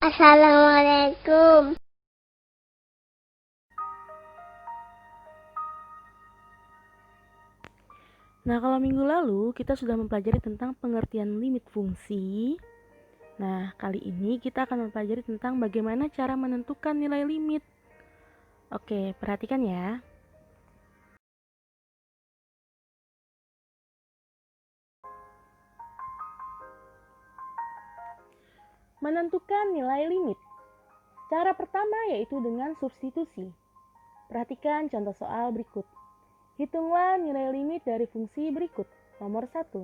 Assalamualaikum. Nah, kalau minggu lalu kita sudah mempelajari tentang pengertian limit fungsi. Nah, kali ini kita akan mempelajari tentang bagaimana cara menentukan nilai limit. Oke, perhatikan ya. Menentukan nilai limit. Cara pertama yaitu dengan substitusi. Perhatikan contoh soal berikut. Hitunglah nilai limit dari fungsi berikut. Nomor 1.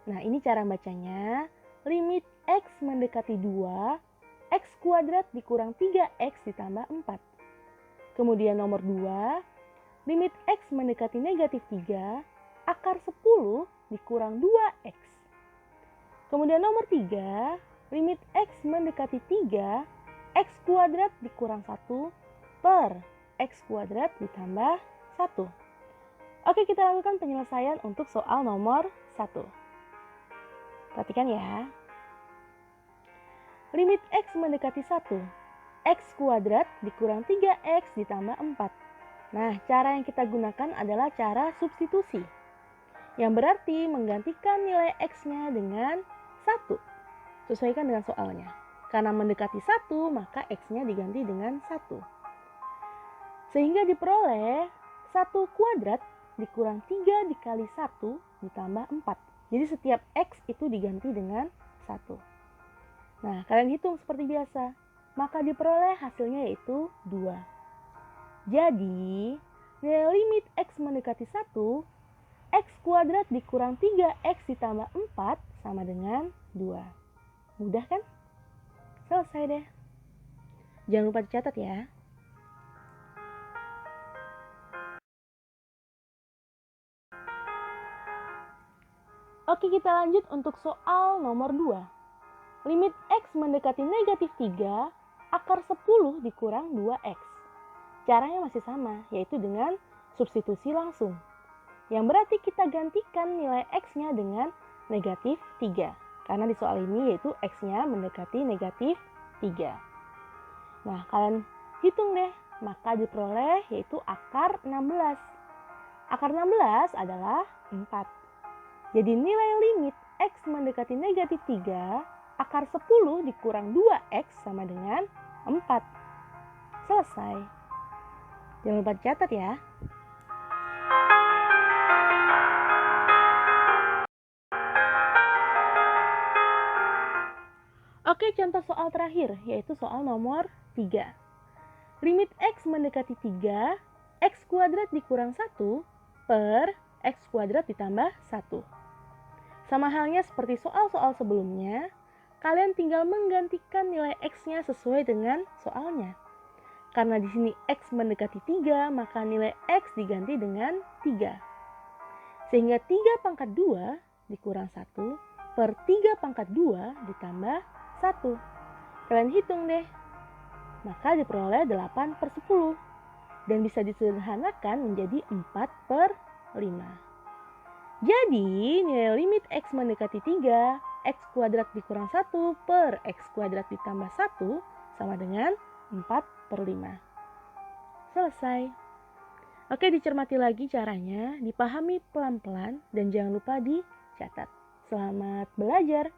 Nah, ini cara bacanya. Limit X mendekati 2, X kuadrat dikurang 3X ditambah 4. Kemudian nomor 2, limit X mendekati negatif 3, akar 10 dikurang 2X. Kemudian nomor 3, limit X mendekati 3, X kuadrat dikurang 1 per X kuadrat ditambah 1. Oke, kita lakukan penyelesaian untuk soal nomor 1. Perhatikan ya. Limit X mendekati 1, X kuadrat dikurang 3X ditambah 4. Nah, cara yang kita gunakan adalah cara substitusi, yang berarti menggantikan nilai X-nya dengan 1. Sesuaikan dengan soalnya. Karena mendekati 1, maka X-nya diganti dengan 1. Sehingga diperoleh 1 kuadrat dikurang 3 dikali 1 ditambah 4. Jadi setiap X itu diganti dengan 1. Nah, kalian hitung seperti biasa. Maka diperoleh hasilnya yaitu 2. Jadi, nilai limit X mendekati 1, X kuadrat dikurang 3X ditambah 4 sama dengan 2. Mudah kan? Selesai deh. Jangan lupa dicatat ya. Oke, kita lanjut untuk soal nomor 2. Limit X mendekati negatif 3, akar 10 dikurang 2X. Caranya masih sama, yaitu dengan substitusi langsung. Yang berarti kita gantikan nilai X-nya dengan negatif 3. Karena di soal ini yaitu X-nya mendekati negatif 3. Nah, kalian hitung deh. Maka diperoleh yaitu akar 16. Akar 16 adalah 4. Jadi nilai limit X mendekati negatif 3, akar 10 dikurang 2X sama dengan 4. Selesai. Jangan lupa dicatat ya. Oke, contoh soal terakhir yaitu soal nomor 3. Limit X mendekati 3, X kuadrat dikurang 1 per X kuadrat ditambah 1. Sama halnya seperti soal-soal sebelumnya, kalian tinggal menggantikan nilai X-nya sesuai dengan soalnya. Karena di sini X mendekati 3, maka nilai X diganti dengan 3. Sehingga 3 pangkat 2 dikurang 1 per 3 pangkat 2 ditambah 1. Kalian hitung deh. Maka diperoleh 8 per 10. Dan bisa disederhanakan menjadi 4 per 5. Jadi nilai limit X mendekati 3, X kuadrat dikurang 1 per X kuadrat ditambah 1 sama dengan 4 per 5. Selesai. Oke, dicermati lagi caranya, dipahami pelan-pelan, dan jangan lupa dicatat. Selamat belajar!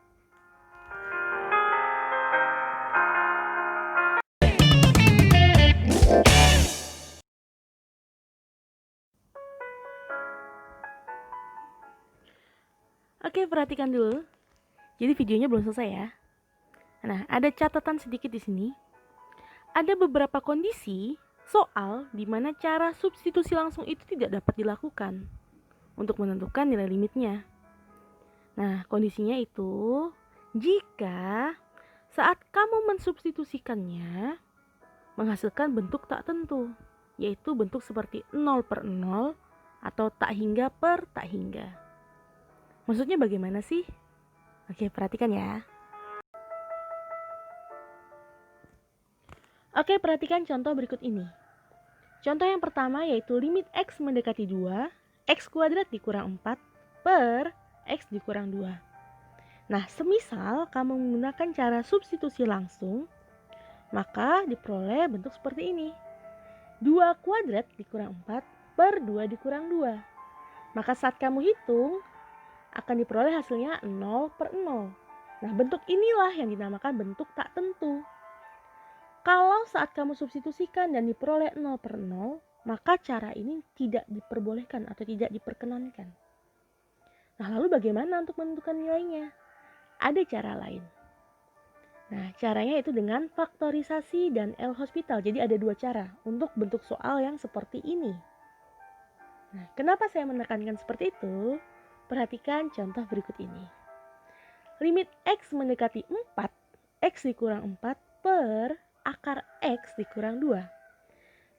Oke, perhatikan dulu. Jadi videonya belum selesai ya. Nah, ada catatan sedikit di sini. Ada beberapa kondisi soal di mana cara substitusi langsung itu tidak dapat dilakukan untuk menentukan nilai limitnya. Nah, kondisinya itu jika saat kamu mensubstitusikannya menghasilkan bentuk tak tentu, yaitu bentuk seperti 0 per 0 atau tak hingga per tak hingga. Maksudnya bagaimana sih? Oke, perhatikan ya. Oke, perhatikan contoh berikut ini. Contoh yang pertama yaitu limit X mendekati 2, X kuadrat dikurang 4 per X dikurang 2. Nah, semisal kamu menggunakan cara substitusi langsung, maka diperoleh bentuk seperti ini. 2 kuadrat dikurang 4 per 2 dikurang 2. Maka saat kamu hitung, akan diperoleh hasilnya 0 per 0. Nah, bentuk inilah yang dinamakan bentuk tak tentu. Kalau saat kamu substitusikan dan diperoleh 0 per 0, maka cara ini tidak diperbolehkan atau tidak diperkenankan. Nah, lalu bagaimana untuk menentukan nilainya? Ada cara lain. Nah, caranya itu dengan faktorisasi dan L'Hospital. Jadi ada 2 cara untuk bentuk soal yang seperti ini. Nah, kenapa saya menekankan seperti itu? Perhatikan contoh berikut ini. Limit X mendekati 4, X dikurang 4 per akar X dikurang 2.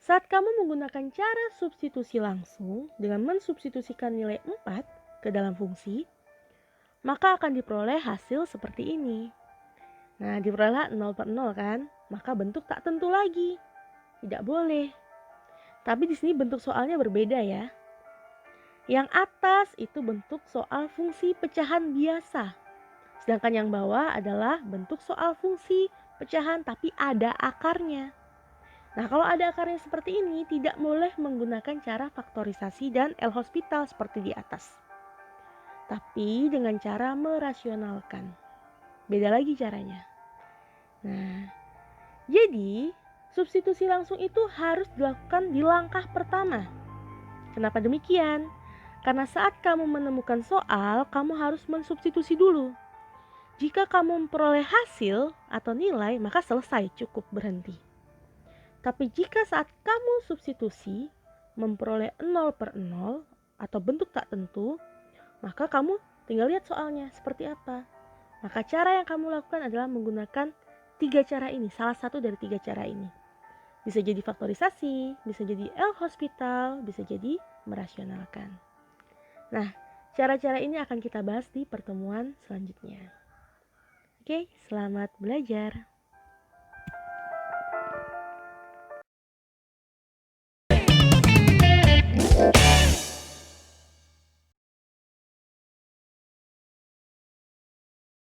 Saat kamu menggunakan cara substitusi langsung dengan mensubstitusikan nilai 4 ke dalam fungsi, maka akan diperoleh hasil seperti ini. Nah, diperoleh 0 per 0 kan? Maka bentuk tak tentu lagi. Tidak boleh. Tapi di sini bentuk soalnya berbeda ya. Yang atas itu bentuk soal fungsi pecahan biasa. Sedangkan yang bawah adalah bentuk soal fungsi pecahan tapi ada akarnya. Nah, kalau ada akarnya seperti ini, tidak boleh menggunakan cara faktorisasi dan L'Hospital seperti di atas. Tapi dengan cara merasionalkan. Beda lagi caranya. Nah, jadi substitusi langsung itu harus dilakukan di langkah pertama. Kenapa demikian? Karena saat kamu menemukan soal, kamu harus mensubstitusi dulu. Jika kamu memperoleh hasil atau nilai, maka selesai, cukup berhenti. Tapi jika saat kamu substitusi memperoleh 0 per 0 atau bentuk tak tentu, maka kamu tinggal lihat soalnya seperti apa. Maka cara yang kamu lakukan adalah menggunakan 3 cara ini, salah satu dari 3 cara ini. Bisa jadi faktorisasi, bisa jadi L'Hospital, bisa jadi merasionalkan. Nah, cara-cara ini akan kita bahas di pertemuan selanjutnya. Oke, selamat belajar.